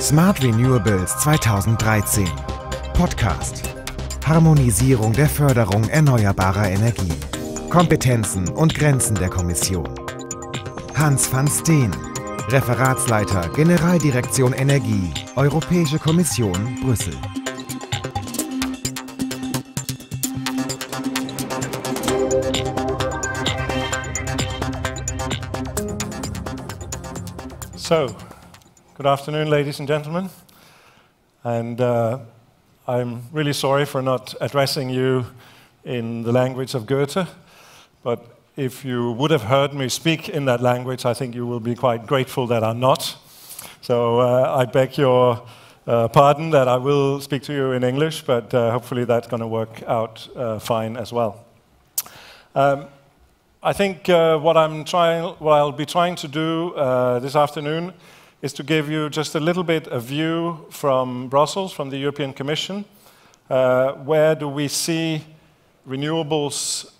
Smart Renewables 2013 Podcast Harmonisierung der Förderung erneuerbarer Energie. Kompetenzen und Grenzen der Kommission. Hans van Steen, Referatsleiter Generaldirektion Energie, Europäische Kommission, Brüssel. So, good afternoon, ladies and gentlemen. And I'm really sorry for not addressing you in the language of Goethe, but if you would have heard me speak in that language, I think you will be quite grateful that I'm not. So I beg your pardon that I will speak to you in English, but hopefully that's going to work out fine as well. I think what I'll be trying to do this afternoon is to give you just a little bit of view from Brussels, from the European Commission. Where do we see renewables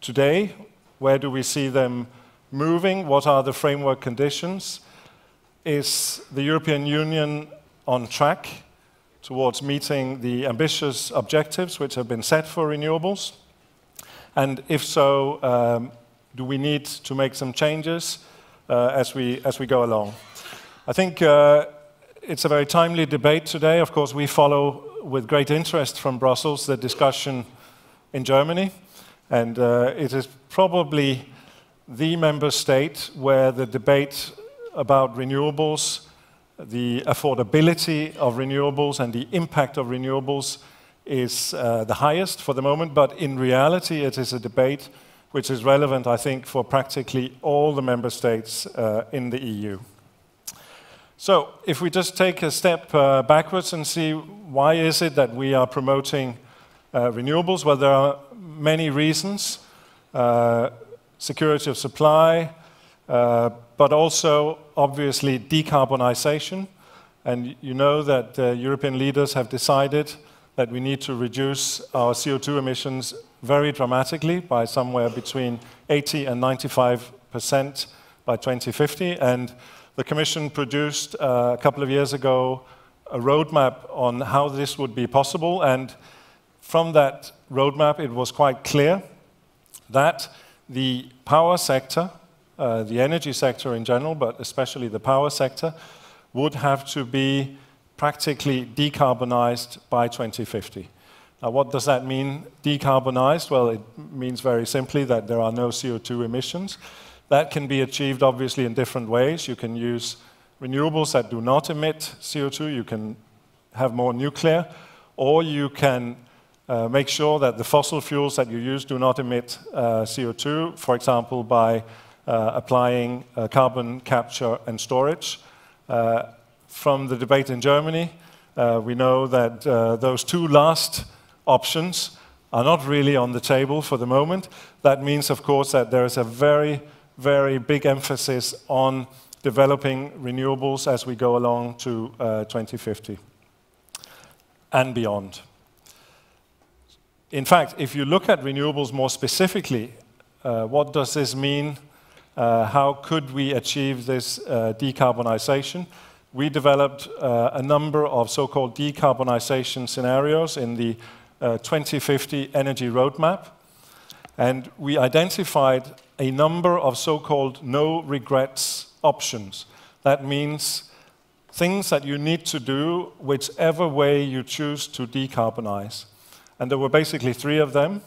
today? Where do we see them moving? What are the framework conditions? Is the European Union on track towards meeting the ambitious objectives which have been set for renewables? And if so, do we need to make some changes as we go along? I think it's a very timely debate today. Of course, we follow with great interest from Brussels the discussion in Germany, and it is probably the member state where the debate about renewables, the affordability of renewables and the impact of renewables is the highest for the moment, but in reality it is a debate which is relevant, I think, for practically all the member states in the EU. So, if we just take a step backwards and see why is it that we are promoting renewables? Well, there are many reasons. Security of supply, but also, obviously, decarbonization. And you know that European leaders have decided that we need to reduce our CO2 emissions very dramatically by somewhere between 80 and 95% by 2050. And the Commission produced a couple of years ago a roadmap on how this would be possible. And from that roadmap, it was quite clear that the power sector, the energy sector in general, but especially the power sector, would have to be practically decarbonized by 2050. Now, what does that mean, decarbonized? Well, it means very simply that there are no CO2 emissions. That can be achieved, obviously, in different ways. You can use renewables that do not emit CO2. You can have more nuclear, or you can make sure that the fossil fuels that you use do not emit CO2, for example, by applying carbon capture and storage. From the debate in Germany, we know that those two last options are not really on the table for the moment. That means, of course, that there is a very, very big emphasis on developing renewables as we go along to 2050 and beyond. In fact, if you look at renewables more specifically, what does this mean? How could we achieve this decarbonization? We developed a number of so-called decarbonization scenarios in the 2050 Energy Roadmap, and we identified a number of so-called no-regrets options. That means things that you need to do whichever way you choose to decarbonize. And there were basically three of them.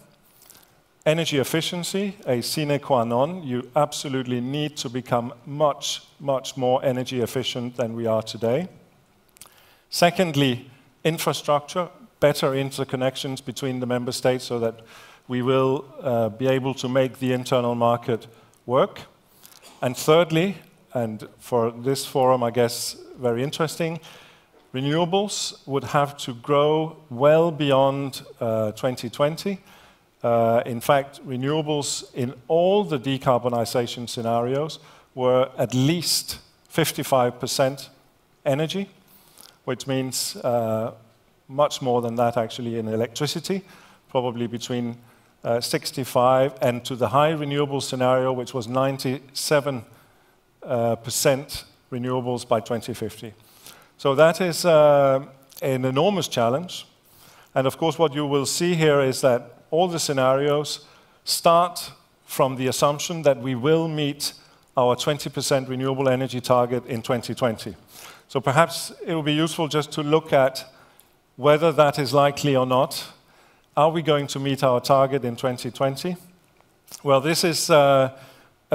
Energy efficiency, a sine qua non. You absolutely need to become much, much more energy efficient than we are today. Secondly, infrastructure, better interconnections between the member states so that we will be able to make the internal market work. And thirdly, and for this forum, I guess, very interesting, renewables would have to grow well beyond 2020. In fact, renewables in all the decarbonization scenarios were at least 55% energy, which means much more than that actually in electricity, probably between 65 and to the high renewable scenario, which was 97% renewables by 2050. So that is an enormous challenge. And of course, what you will see here is that all the scenarios start from the assumption that we will meet our 20% renewable energy target in 2020. So perhaps it will be useful just to look at whether that is likely or not. Are we going to meet our target in 2020? Well, this is a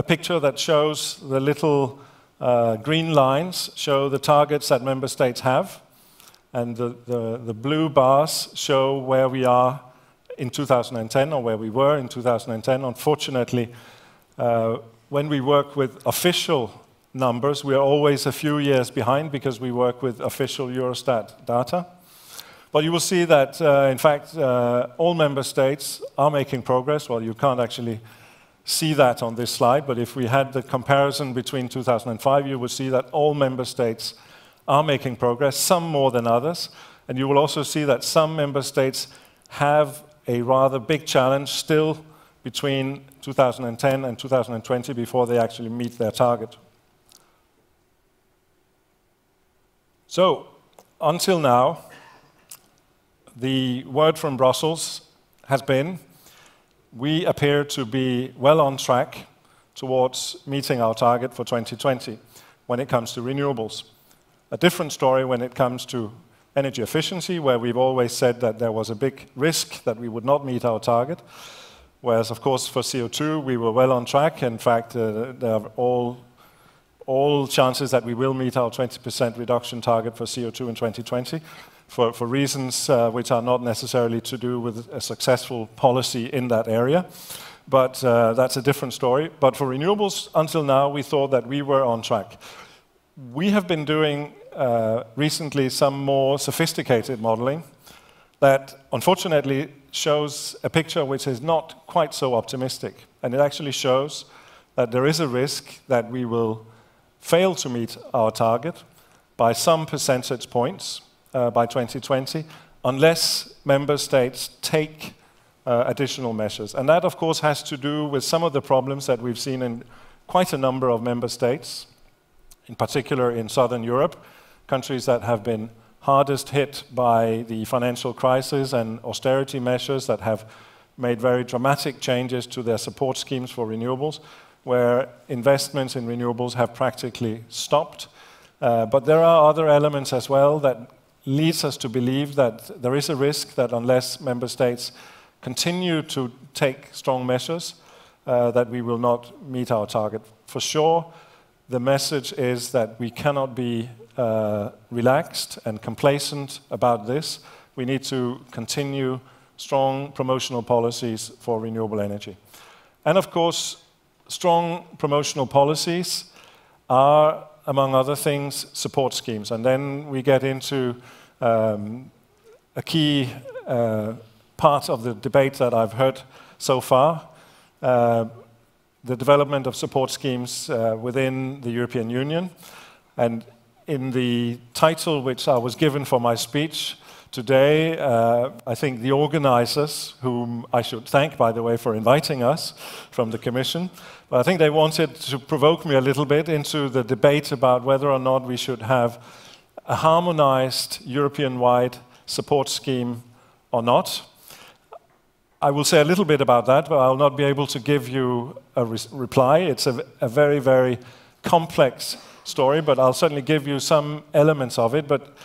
picture that shows the little green lines show the targets that member states have, and the blue bars show where we are in 2010, or where we were in 2010. Unfortunately, when we work with official numbers, we are always a few years behind because we work with official Eurostat data. But you will see that, in fact, all member states are making progress. Well, you can't actually see that on this slide, but if we had the comparison between 2005, you would see that all member states are making progress, some more than others. And you will also see that some member states have a rather big challenge still between 2010 and 2020 before they actually meet their target. So, until now, the word from Brussels has been, we appear to be well on track towards meeting our target for 2020 when it comes to renewables. A different story when it comes to energy efficiency, where we've always said that there was a big risk that we would not meet our target. Whereas, of course, for CO2, we were well on track. In fact, there are all chances that we will meet our 20% reduction target for CO2 in 2020 for reasons which are not necessarily to do with a successful policy in that area. But that's a different story. But for renewables, until now, we thought that we were on track. We have been doing recently some more sophisticated modeling that unfortunately shows a picture which is not quite so optimistic. And it actually shows that there is a risk that we will fail to meet our target by some percentage points by 2020 unless member states take additional measures. And that, of course, has to do with some of the problems that we've seen in quite a number of member states, in particular in Southern Europe, countries that have been hardest hit by the financial crisis and austerity measures that have made very dramatic changes to their support schemes for renewables, where investments in renewables have practically stopped. But there are other elements as well that leads us to believe that there is a risk that unless member states continue to take strong measures, that we will not meet our target. For sure, the message is that we cannot be relaxed and complacent about this. We need to continue strong promotional policies for renewable energy. And of course, strong promotional policies are, among other things, support schemes. And then we get into a key part of the debate that I've heard so far, the development of support schemes within the European Union. And in the title which I was given for my speech today, I think the organizers, whom I should thank, by the way, for inviting us from the Commission, but I think they wanted to provoke me a little bit into the debate about whether or not we should have a harmonized European-wide support scheme or not. I will say a little bit about that, but I'll not be able to give you a reply. It's a very, very complex story, but I'll certainly give you some elements of it. But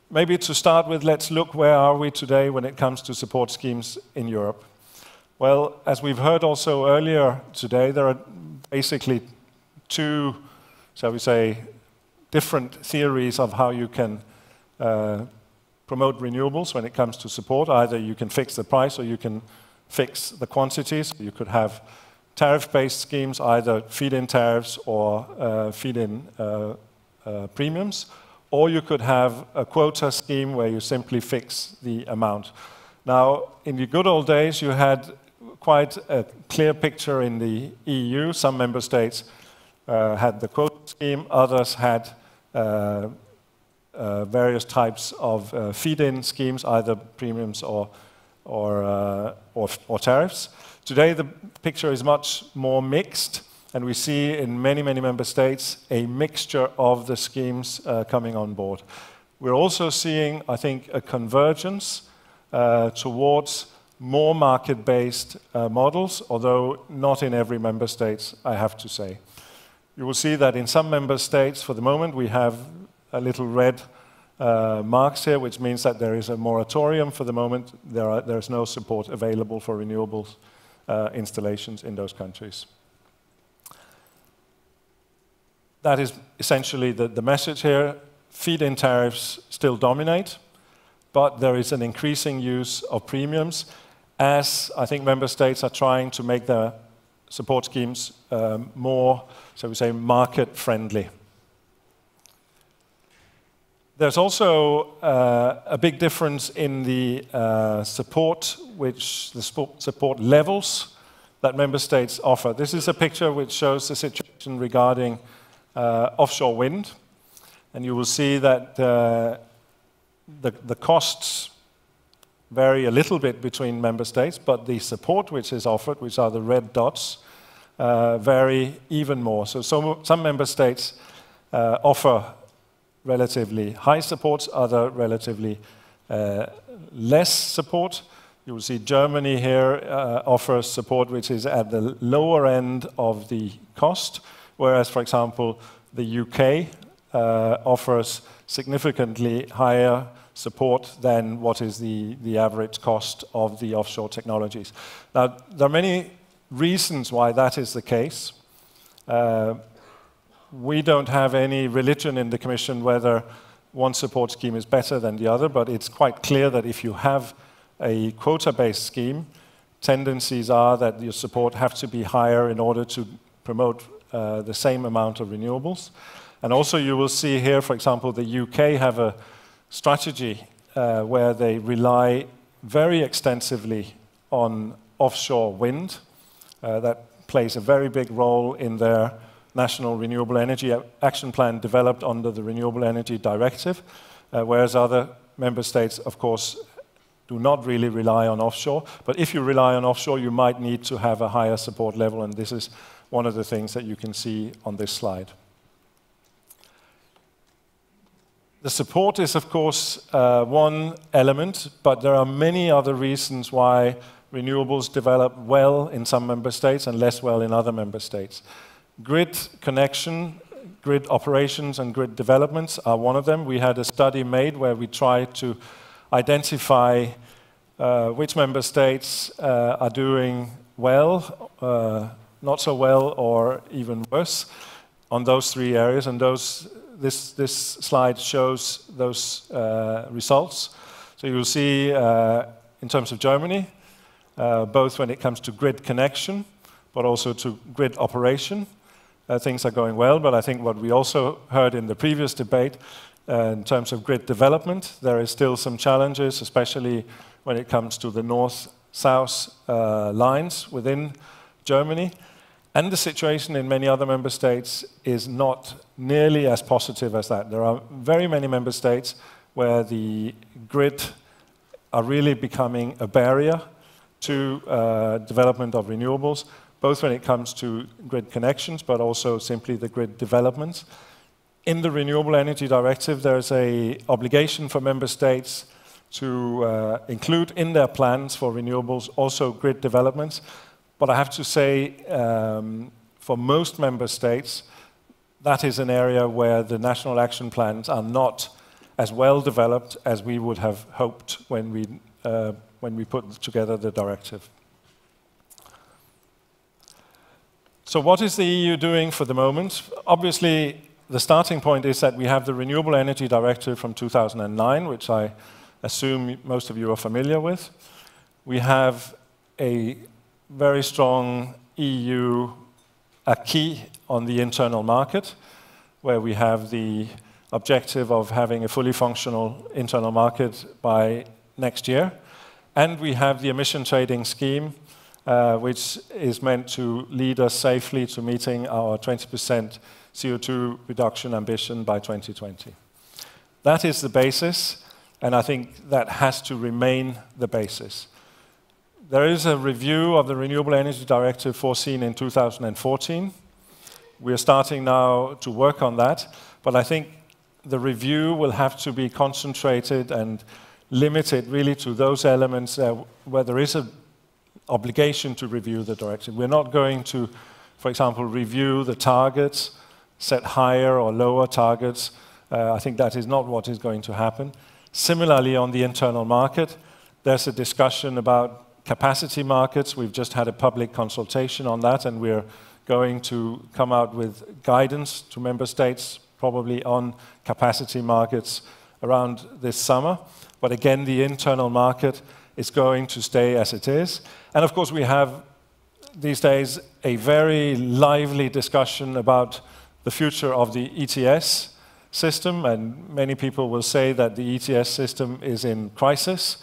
maybe to start with, let's look where are we today when it comes to support schemes in Europe. Well, as we've heard also earlier today, there are basically two, shall we say, different theories of how you can promote renewables when it comes to support. Either you can fix the price or you can fix the quantities. You could have tariff-based schemes, either feed-in tariffs or feed-in premiums, or you could have a quota scheme where you simply fix the amount. Now, in the good old days, you had quite a clear picture in the EU. Some member states had the quota scheme, others had various types of feed-in schemes, either premiums or tariffs. Today, the picture is much more mixed, and we see in many, many member states a mixture of the schemes coming on board. We're also seeing, I think, a convergence towards more market-based models, although not in every member state, I have to say. You will see that in some member states, for the moment, we have a little red marks here, which means that there is a moratorium for the moment. There is no support available for renewables installations in those countries. That is essentially the message here. Feed-in tariffs still dominate, but there is an increasing use of premiums as I think member states are trying to make their support schemes more, so we say, market-friendly. There's also a big difference in the support levels that member states offer. This is a picture which shows the situation regarding offshore wind. And you will see that the costs vary a little bit between member states, but the support which is offered, which are the red dots, vary even more. So some member states offer relatively high supports, other relatively less support. You will see Germany here offers support which is at the lower end of the cost, whereas, for example, the UK offers significantly higher support than what is the average cost of the offshore technologies. Now, there are many reasons why that is the case. We don't have any religion in the Commission whether one support scheme is better than the other, but it's quite clear that if you have a quota-based scheme, tendencies are that your support have to be higher in order to promote the same amount of renewables. And also you will see here, for example, the UK have a strategy where they rely very extensively on offshore wind. That plays a very big role in their National Renewable Energy Action Plan developed under the Renewable Energy Directive, whereas other member states, of course, do not really rely on offshore. But if you rely on offshore, you might need to have a higher support level, and this is one of the things that you can see on this slide. The support is, of course, one element, but there are many other reasons why renewables develop well in some member states and less well in other member states. Grid connection, grid operations, and grid developments are one of them. We had a study made where we tried to identify which member states are doing well, not so well, or even worse on those three areas, and this slide shows those results. So you will see in terms of Germany, both when it comes to grid connection, but also to grid operation, things are going well. But I think what we also heard in the previous debate, in terms of grid development, there is still some challenges, especially when it comes to the north-south lines within Germany. And the situation in many other member states is not nearly as positive as that. There are very many member states where the grid are really becoming a barrier to development of renewables, both when it comes to grid connections, but also simply the grid developments. In the Renewable Energy Directive, there is an obligation for member states to include in their plans for renewables also grid developments. But I have to say, for most member states, that is an area where the national action plans are not as well developed as we would have hoped when we put together the directive. So what is the EU doing for the moment? Obviously, the starting point is that we have the Renewable Energy Directive from 2009, which I assume most of you are familiar with. We have a very strong EU acquis on the internal market, where we have the objective of having a fully functional internal market by next year. And we have the emission trading scheme, which is meant to lead us safely to meeting our 20% CO2 reduction ambition by 2020. That is the basis, and I think that has to remain the basis. There is a review of the Renewable Energy Directive foreseen in 2014. We are starting now to work on that, but I think the review will have to be concentrated and limited really to those elements where there is an obligation to review the directive. We're not going to, for example, review the targets, set higher or lower targets. I think that is not what is going to happen. Similarly, on the internal market, there's a discussion about capacity markets. We've just had a public consultation on that, and we're going to come out with guidance to member states, probably on capacity markets around this summer. But again, the internal market is going to stay as it is. And of course, we have these days a very lively discussion about the future of the ETS system, and many people will say that the ETS system is in crisis.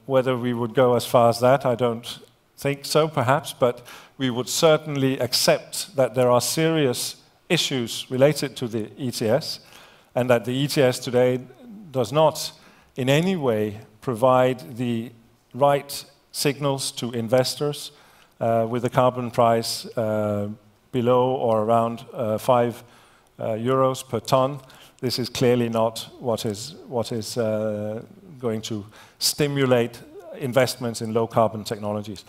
Whether we would go as far as that, I don't think so, perhaps, but we would certainly accept that there are serious issues related to the ETS, and that the ETS today does not in any way provide the right signals to investors with a carbon price below or around 5 euros per ton. This is clearly not what is going to stimulate investments in low carbon technologies.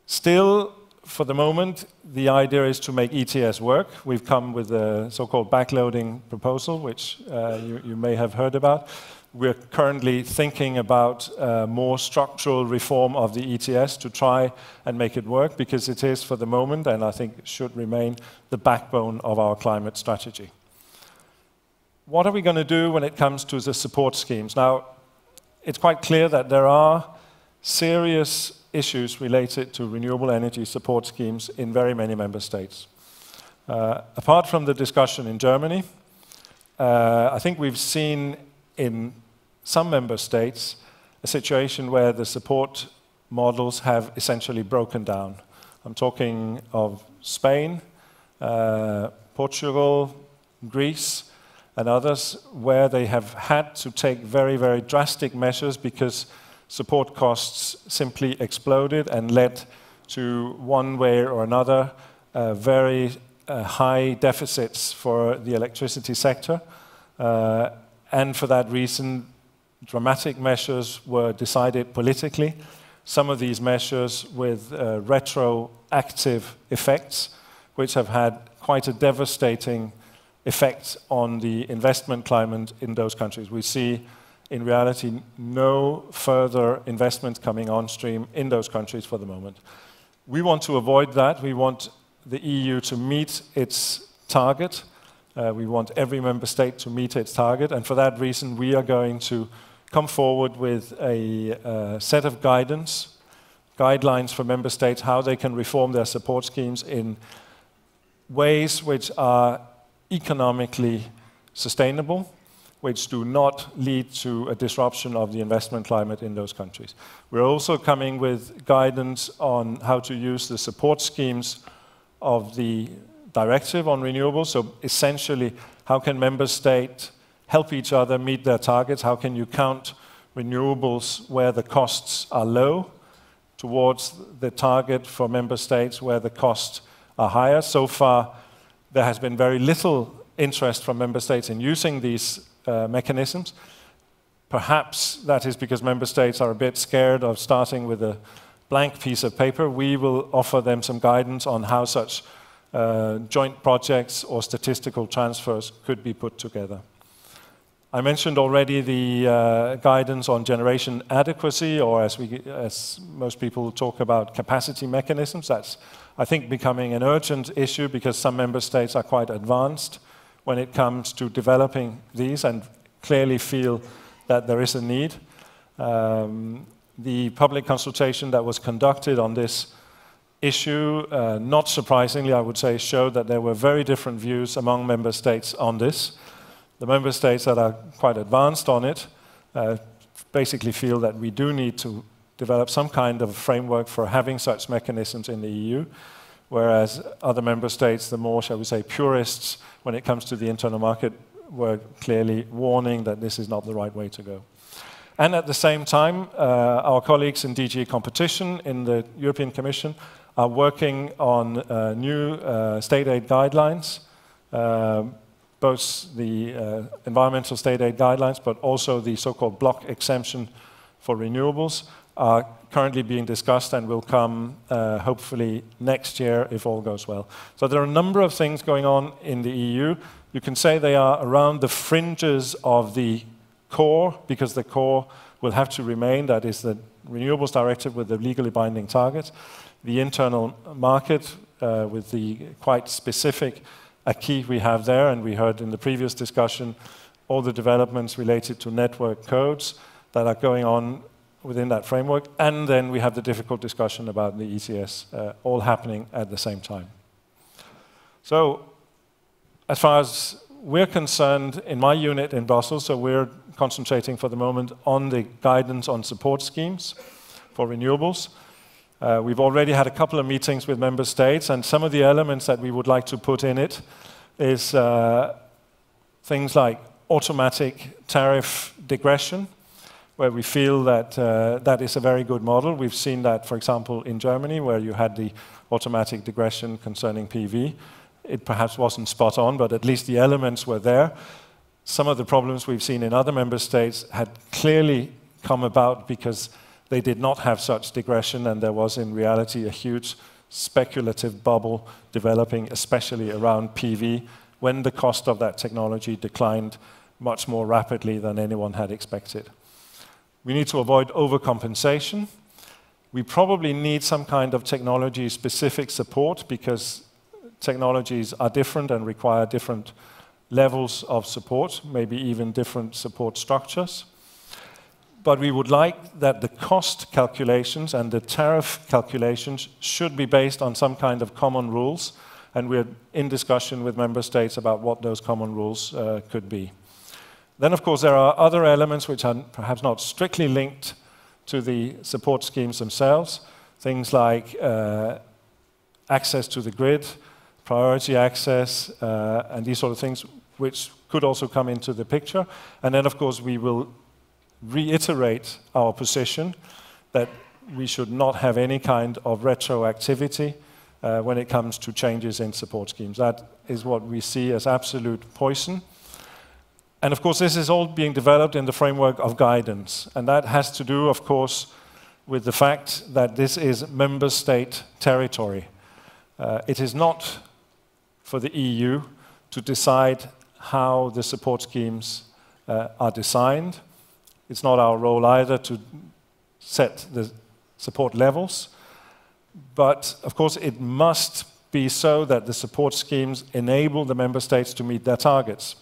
Still, for the moment, the idea is to make ETS work. We've come with a so-called backloading proposal, which you may have heard about. We're currently thinking about more structural reform of the ETS to try and make it work, because it is, for the moment, and I think should remain, the backbone of our climate strategy. What are we going to do when it comes to the support schemes? Now, it's quite clear that there are serious issues related to renewable energy support schemes in very many member states. Apart from the discussion in Germany, I think we've seen in some member states a situation where the support models have essentially broken down. I'm talking of Spain, Portugal, Greece, and others, where they have had to take very, very drastic measures because support costs simply exploded and led to, one way or another, very high deficits for the electricity sector. And for that reason, dramatic measures were decided politically. Some of these measures with retroactive effects, which have had quite a devastating effect on the investment climate in those countries. We see, in reality, no further investments coming on stream in those countries for the moment. We want to avoid that. We want the EU to meet its target. We want every member state to meet its target, and for that reason we are going to come forward with a set of guidelines for member states how they can reform their support schemes in ways which are economically sustainable, which do not lead to a disruption of the investment climate in those countries. We're also coming with guidance on how to use the support schemes of the directive on renewables. So essentially, how can member states help each other meet their targets? How can you count renewables where the costs are low towards the target for member states where the costs are higher? So far, there has been very little interest from member states in using these mechanisms. Perhaps that is because member states are a bit scared of starting with a blank piece of paper. We will offer them some guidance on how such joint projects or statistical transfers could be put together. I mentioned already the guidance on generation adequacy, or as most people talk about, capacity mechanisms. That's, I think, becoming an urgent issue because some member states are quite advanced when it comes to developing these and clearly feel that there is a need. The public consultation that was conducted on this issue, not surprisingly, I would say, showed that there were very different views among member states on this. The member states that are quite advanced on it basically feel that we do need to develop some kind of framework for having such mechanisms in the EU, whereas other member states, the more, shall we say, purists when it comes to the internal market, were clearly warning that this is not the right way to go. And at the same time, our colleagues in DG Competition in the European Commission are working on new state aid guidelines, both the environmental state aid guidelines, but also the so-called block exemption for renewables, are currently being discussed and will come hopefully next year if all goes well. So there are a number of things going on in the EU. You can say they are around the fringes of the core, because the core will have to remain. That is the Renewables Directive with the legally binding targets, the internal market with the quite specific acquis we have there, and we heard in the previous discussion all the developments related to network codes that are going on within that framework, and then we have the difficult discussion about the ETS, all happening at the same time. So, as far as we're concerned, in my unit in Brussels, so we're concentrating for the moment on the guidance on support schemes for renewables. We've already had a couple of meetings with member states, and some of the elements that we would like to put in it is things like automatic tariff digression, where we feel that that is a very good model. We've seen that, for example, in Germany, where you had the automatic digression concerning PV. It perhaps wasn't spot on, but at least the elements were there. Some of the problems we've seen in other member states had clearly come about because they did not have such digression, and there was in reality a huge speculative bubble developing, especially around PV, when the cost of that technology declined much more rapidly than anyone had expected. We need to avoid overcompensation. We probably need some kind of technology-specific support, because technologies are different and require different levels of support, maybe even different support structures. But we would like that the cost calculations and the tariff calculations should be based on some kind of common rules, and we're in discussion with member states about what those common rules could be. Then, of course, there are other elements which are perhaps not strictly linked to the support schemes themselves, things like access to the grid, priority access, and these sort of things, which could also come into the picture. And then, of course, we will reiterate our position that we should not have any kind of retroactivity when it comes to changes in support schemes. That is what we see as absolute poison. And of course, this is all being developed in the framework of guidance. And that has to do, of course, with the fact that this is member state territory. It is not for the EU to decide how the support schemes are designed. It's not our role either to set the support levels. But of course, it must be so that the support schemes enable the member states to meet their targets.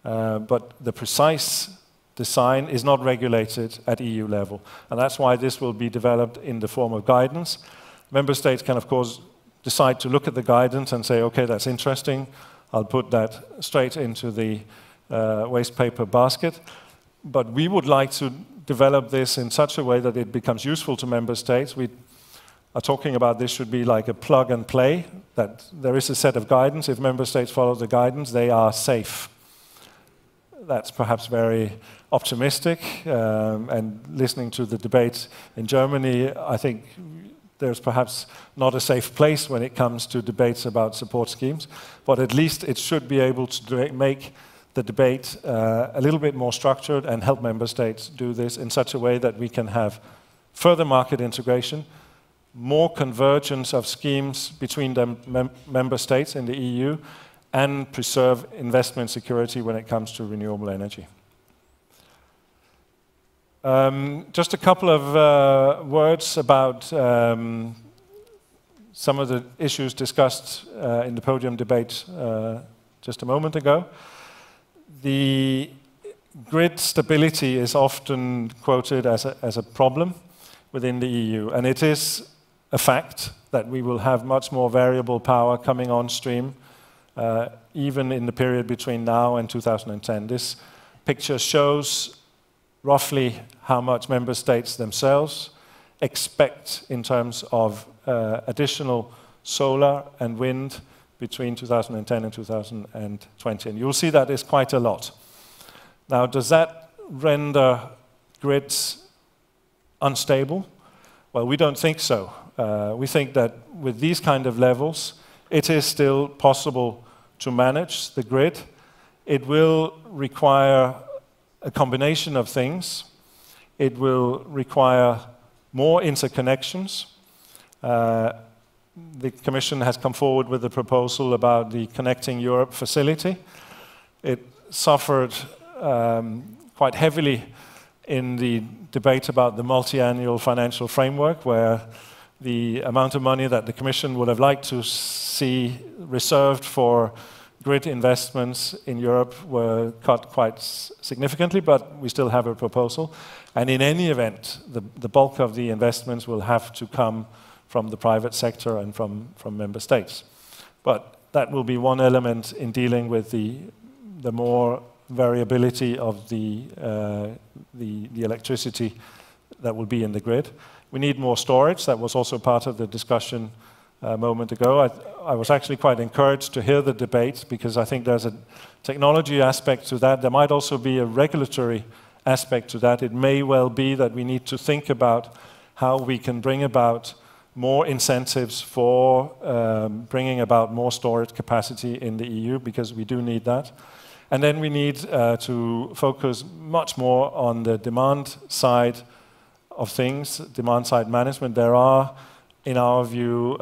But the precise design is not regulated at EU level. And that's why this will be developed in the form of guidance. Member states can, of course, decide to look at the guidance and say, okay, that's interesting. I'll put that straight into the waste paper basket. But we would like to develop this in such a way that it becomes useful to member states. We are talking about this should be like a plug and play, that there is a set of guidance. If member states follow the guidance, they are safe. That's perhaps very optimistic, and listening to the debate in Germany, I think there's perhaps not a safe place when it comes to debates about support schemes, but at least it should be able to make the debate a little bit more structured and help member states do this in such a way that we can have further market integration, more convergence of schemes between the member states in the EU, and preserve investment security when it comes to renewable energy. Just a couple of words about some of the issues discussed in the podium debate just a moment ago. The grid stability is often quoted as a problem within the EU, and it is a fact that we will have much more variable power coming on stream even in the period between now and 2010. This picture shows roughly how much member states themselves expect in terms of additional solar and wind between 2010 and 2020. And you'll see that is quite a lot. Now, does that render grids unstable? Well, we don't think so. We think that with these kind of levels, it is still possible to manage the grid It will require a combination of things. It will require more interconnections. The Commission has come forward with a proposal about the Connecting Europe facility. It suffered quite heavily in the debate about the multi-annual financial framework, where the amount of money that the Commission would have liked to see reserved for grid investments in Europe were cut quite significantly, but we still have a proposal. And in any event, the bulk of the investments will have to come from the private sector and from member states. But that will be one element in dealing with the more variability of the electricity that will be in the grid. We need more storage. That was also part of the discussion a moment ago. I was actually quite encouraged to hear the debate, because I think there's a technology aspect to that. There might also be a regulatory aspect to that. It may well be that we need to think about how we can bring about more incentives for bringing about more storage capacity in the EU, because we do need that. And then we need to focus much more on the demand side of things, demand side management. There are, in our view,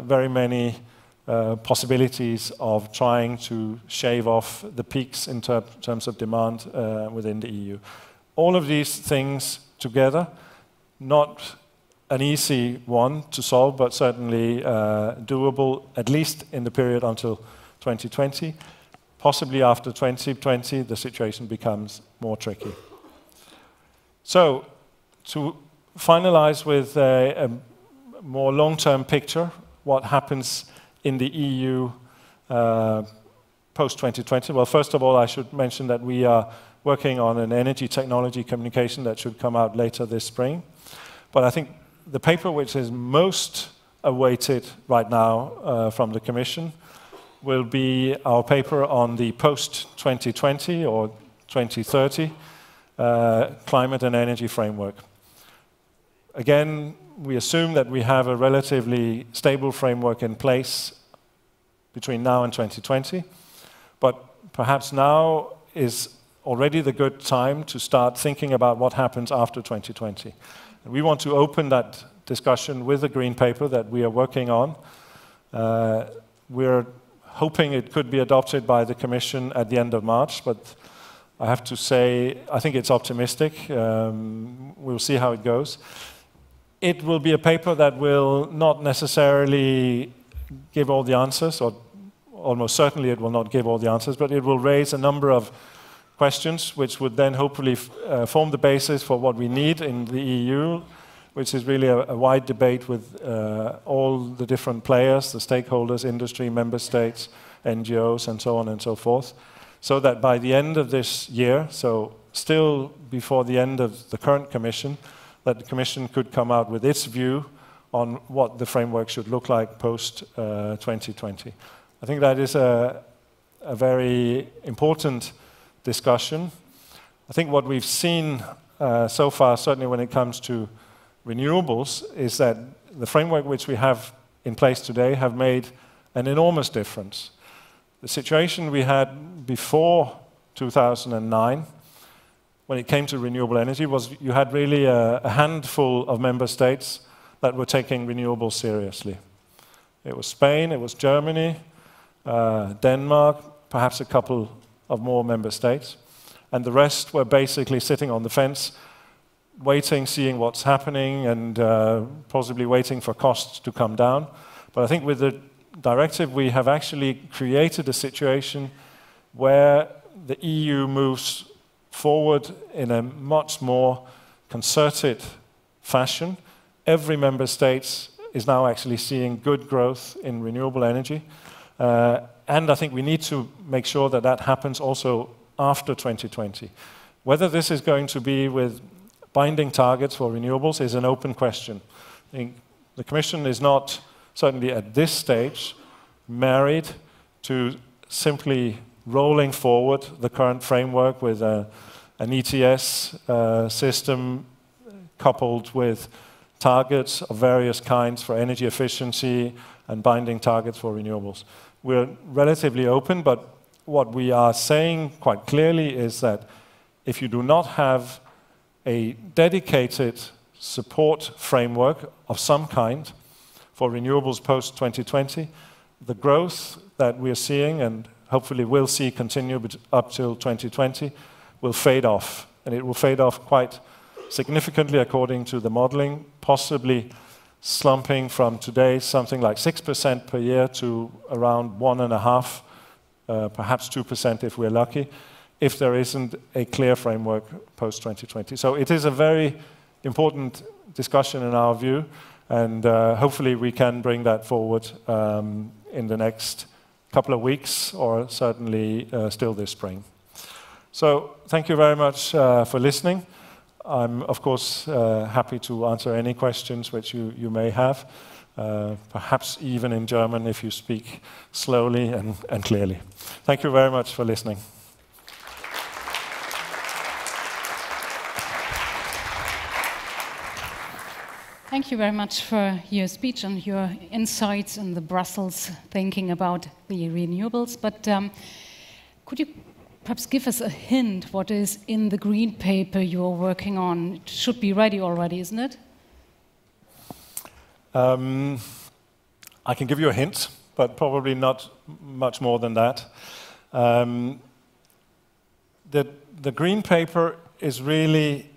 very many possibilities of trying to shave off the peaks in terms of demand within the EU. All of these things together, not an easy one to solve, but certainly doable, at least in the period until 2020. Possibly after 2020, the situation becomes more tricky. So, to finalize with a more long-term picture, what happens in the EU post-2020? Well, first of all, I should mention that we are working on an energy technology communication that should come out later this spring. But I think the paper which is most awaited right now from the Commission will be our paper on the post-2020 or 2030 climate and energy framework. Again, we assume that we have a relatively stable framework in place between now and 2020, but perhaps now is already the good time to start thinking about what happens after 2020. And we want to open that discussion with the green paper that we are working on. We're hoping it could be adopted by the Commission at the end of March, but I have to say, I think it's optimistic. We'll see how it goes. It will be a paper that will not necessarily give all the answers, or almost certainly it will not give all the answers, but it will raise a number of questions which would then hopefully form the basis for what we need in the EU, which is really a wide debate with all the different players, the stakeholders, industry, member states, NGOs, and so on and so forth, so that by the end of this year, so still before the end of the current Commission, that the Commission could come out with its view on what the framework should look like post-2020. I think that is a very important discussion. I think what we've seen so far, certainly when it comes to renewables, is that the framework which we have in place today have made an enormous difference. The situation we had before 2009, when it came to renewable energy, was you had really a handful of member states that were taking renewables seriously. It was Spain, it was Germany, Denmark, perhaps a couple of more member states, and the rest were basically sitting on the fence, waiting, seeing what's happening, and possibly waiting for costs to come down. But I think with the directive, we have actually created a situation where the EU moves forward in a much more concerted fashion. Every member state is now actually seeing good growth in renewable energy. And I think we need to make sure that that happens also after 2020. Whether this is going to be with binding targets for renewables is an open question. I think the Commission is not, certainly at this stage, married to simply rolling forward the current framework with an ETS system coupled with targets of various kinds for energy efficiency and binding targets for renewables. We're relatively open, but what we are saying quite clearly is that if you do not have a dedicated support framework of some kind for renewables post-2020, the growth that we are seeing and hopefully will see continue up till 2020 will fade off. And it will fade off quite significantly according to the modeling, possibly slumping from today something like 6% per year to around 1.5%, perhaps 2% if we're lucky, if there isn't a clear framework post-2020. So it is a very important discussion in our view, and hopefully we can bring that forward in the next couple of weeks, or certainly still this spring. So thank you very much for listening. I'm, of course, happy to answer any questions which you may have, perhaps even in German if you speak slowly and clearly. Thank you very much for listening. Thank you very much for your speech and your insights in the Brussels thinking about the renewables. But could you perhaps give us a hint what is in the green paper you are working on? It should be ready already, isn't it? I can give you a hint, but probably not much more than that. The green paper is really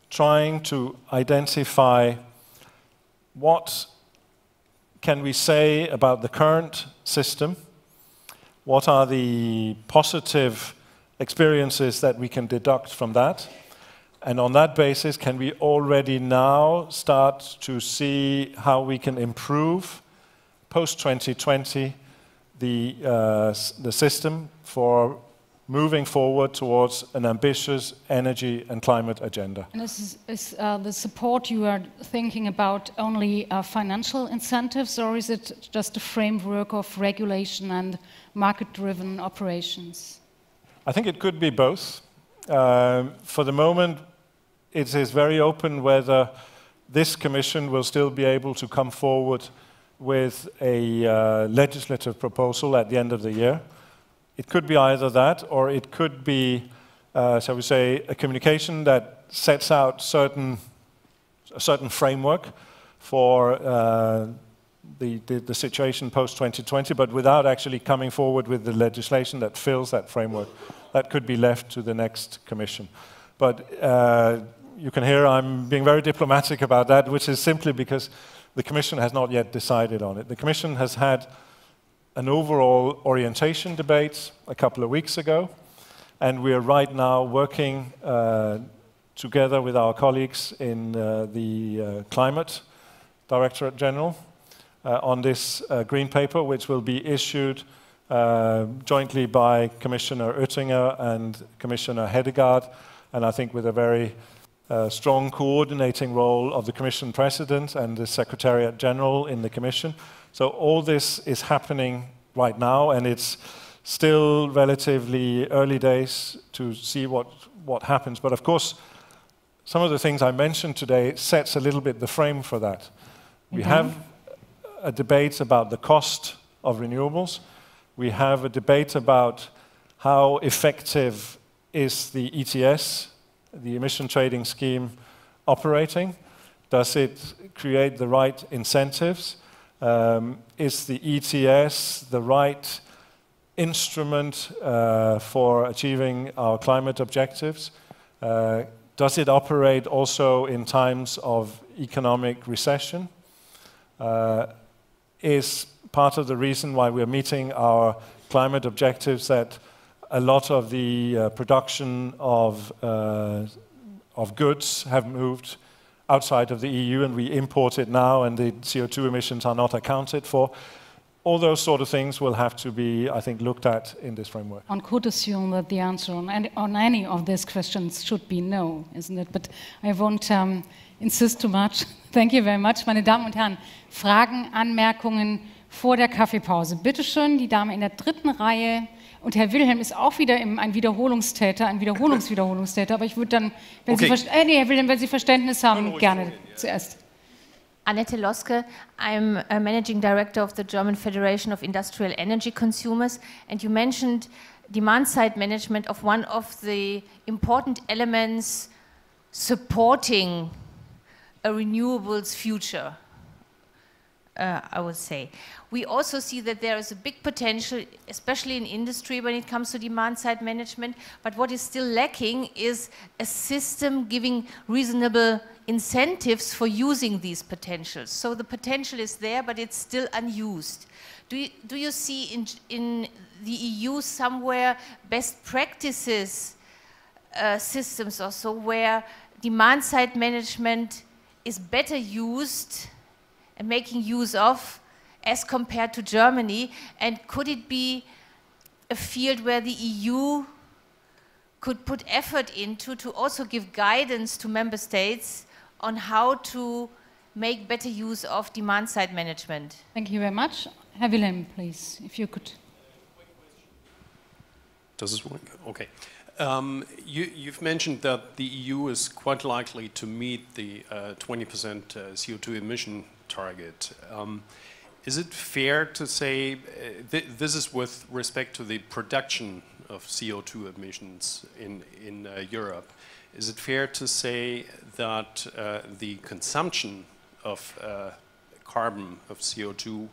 trying to identify what can we say about the current system, what are the positive experiences that we can deduct from that, and on that basis can we already now start to see how we can improve post-2020 the system for moving forward towards an ambitious energy and climate agenda. And is the support you are thinking about only financial incentives, or is it just a framework of regulation and market-driven operations? I think it could be both. For the moment, it is very open whether this Commission will still be able to come forward with a legislative proposal at the end of the year. It could be either that, or it could be, shall we say, a communication that sets out a certain framework for the situation post-2020, but without actually coming forward with the legislation that fills that framework. That could be left to the next Commission. But you can hear I'm being very diplomatic about that, which is simply because the Commission has not yet decided on it. The Commission has had an overall orientation debate a couple of weeks ago, and we are right now working together with our colleagues in the Climate Directorate General on this green paper, which will be issued jointly by Commissioner Oettinger and Commissioner Hedegaard, and I think with a very strong coordinating role of the Commission President and the Secretariat General in the Commission. So all this is happening right now, and it's still relatively early days to see what happens. But of course, some of the things I mentioned today sets a little bit the frame for that. We have a debate about the cost of renewables. We have a debate about how effective is the ETS, the emission trading scheme, operating. Does it create the right incentives? Is the ETS the right instrument for achieving our climate objectives? Does it operate also in times of economic recession? Is part of the reason why we're meeting our climate objectives that a lot of the production of goods have moved outside of the EU, and we import it now, and the CO2 emissions are not accounted for. All those sort of things will have to be, I think, looked at in this framework. One could assume that the answer on any of these questions should be no, isn't it? But I won't insist too much. Thank you very much. Meine Damen und Herren, Fragen, Anmerkungen vor der Kaffeepause. Bitte schön, die Dame in der dritten Reihe. Und Herr Wilhelm ist auch wieder ein Wiederholungstäter, ein Wiederholungstäter. Aber ich würde dann, wenn Sie Herr Wilhelm, wenn Sie Verständnis haben, gerne zuerst. Annette Loske, I'm a Managing Director of the German Federation of Industrial Energy Consumers, and you mentioned demand-side management of one of the important elements supporting a renewables future, I would say. We also see that there is a big potential, especially in industry, when it comes to demand-side management, but what is still lacking is a system giving reasonable incentives for using these potentials. So the potential is there, but it's still unused. Do you see in the EU somewhere best practices systems also where demand-side management is better used and making use of as compared to Germany? And could it be a field where the EU could put effort into to also give guidance to member states on how to make better use of demand-side management? Thank you very much. Herr Wilhelm, please, if you could. Does this work? Okay. You've mentioned that the EU is quite likely to meet the 20% CO2 emission target. Is it fair to say, this is with respect to the production of CO2 emissions in Europe, is it fair to say that the consumption of carbon, of CO2,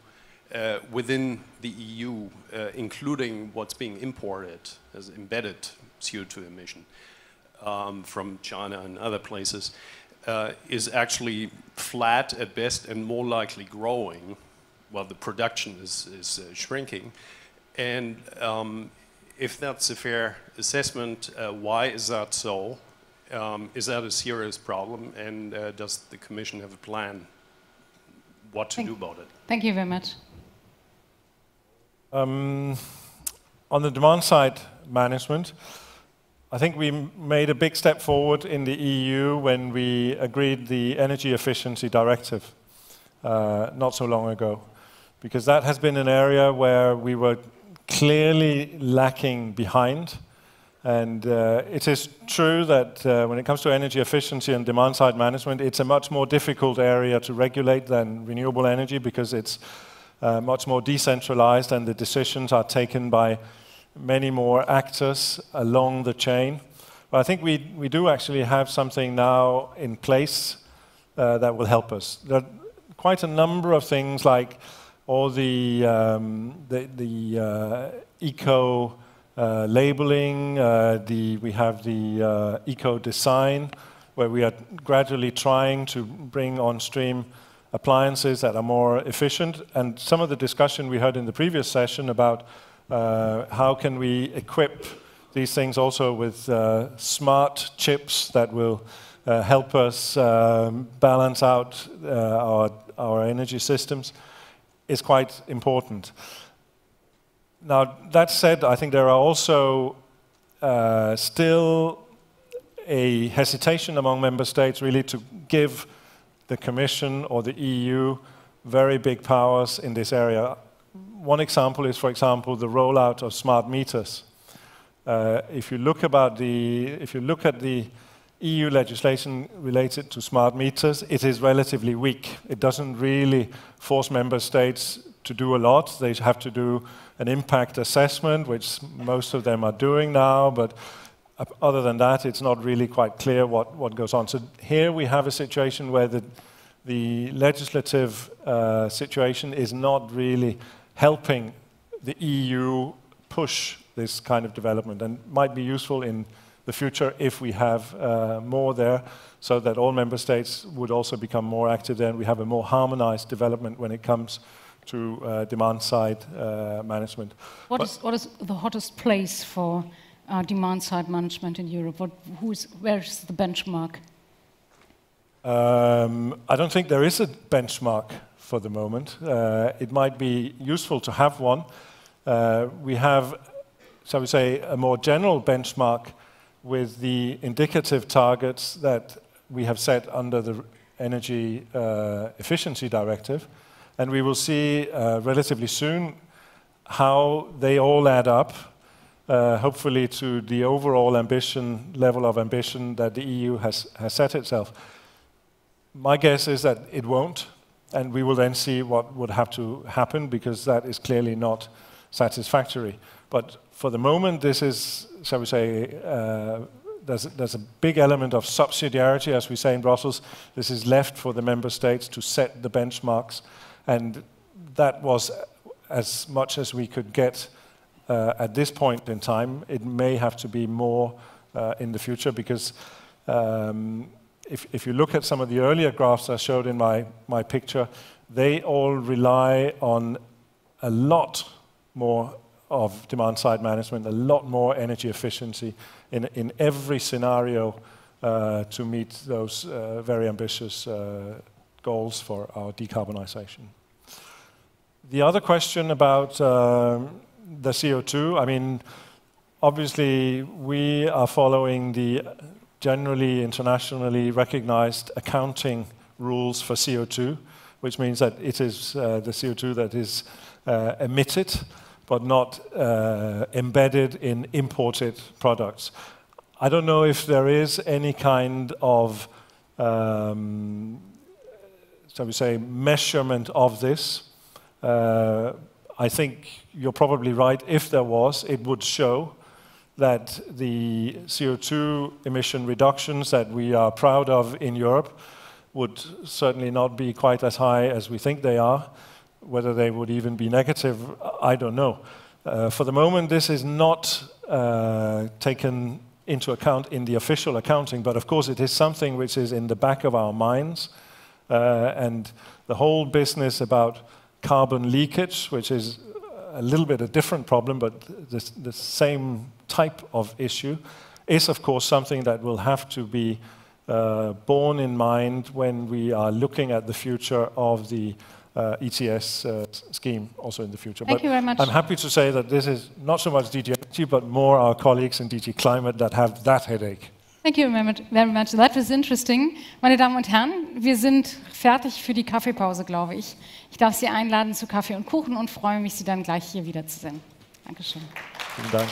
within the EU, including what's being imported as embedded CO2 emission from China and other places, is actually flat at best and more likely growing while the production is shrinking? And if that's a fair assessment, why is that so? Is that a serious problem? And does the Commission have a plan what to do about it? Thank you very much. On the demand side management, I think we made a big step forward in the EU when we agreed the Energy Efficiency Directive not so long ago, because that has been an area where we were clearly lacking behind. And it is true that when it comes to energy efficiency and demand side management, it's a much more difficult area to regulate than renewable energy, because it's much more decentralized and the decisions are taken by many more actors along the chain. But I think we do actually have something now in place that will help us. There are quite a number of things, like all the eco labeling, we have the eco design, where we are gradually trying to bring on stream appliances that are more efficient. And some of the discussion we heard in the previous session about how can we equip these things also with smart chips that will help us balance out our energy systems, is quite important. Now, that said, I think there are also still a hesitation among member states really to give the Commission or the EU very big powers in this area. One example is, for example, the rollout of smart meters. If you look at the EU legislation related to smart meters, it is relatively weak. It doesn't really force member states to do a lot. They have to do an impact assessment, which most of them are doing now, but other than that, it's not really quite clear what goes on. So here we have a situation where the legislative situation is not really helping the EU push this kind of development, and might be useful in the future if we have more there, so that all member states would also become more active there, and we have a more harmonized development when it comes to demand-side management. What is the hottest place for demand-side management in Europe? Where is the benchmark? I don't think there is a benchmark for the moment. It might be useful to have one. We have, shall we say, a more general benchmark with the indicative targets that we have set under the Energy Efficiency Directive. And we will see relatively soon how they all add up, hopefully to the overall level of ambition that the EU has set itself. My guess is that it won't, and we will then see what would have to happen, because that is clearly not satisfactory. But For the moment, this is, shall we say, there's a big element of subsidiarity, as we say in Brussels. This is left for the member states to set the benchmarks, and that was as much as we could get at this point in time. It may have to be more in the future, because if you look at some of the earlier graphs I showed in my picture, they all rely on a lot more of demand-side management, a lot more energy efficiency in every scenario to meet those very ambitious goals for our decarbonization. The other question about the CO2, I mean, obviously we are following the generally internationally recognized accounting rules for CO2, which means that it is the CO2 that is emitted but not embedded in imported products. I don't know if there is any kind of, shall we say, measurement of this. I think you're probably right. If there was, it would show that the CO2 emission reductions that we are proud of in Europe would certainly not be quite as high as we think they are. Whether they would even be negative, I don't know. For the moment, this is not taken into account in the official accounting, but of course it is something which is in the back of our minds. And the whole business about carbon leakage, which is a little bit a different problem, but the same type of issue, is of course something that will have to be borne in mind when we are looking at the future of the ETS scheme also in the future. Thank you very much. I'm happy to say that this is not so much DG Energy, but more our colleagues in DG Climate that have that headache. Thank you very much. That was interesting. Meine Damen und Herren, wir sind fertig für die Kaffeepause, glaube ich. Ich darf Sie einladen zu Kaffee und Kuchen und freue mich, Sie dann gleich hier wiederzusehen. Dankeschön. Vielen Dank.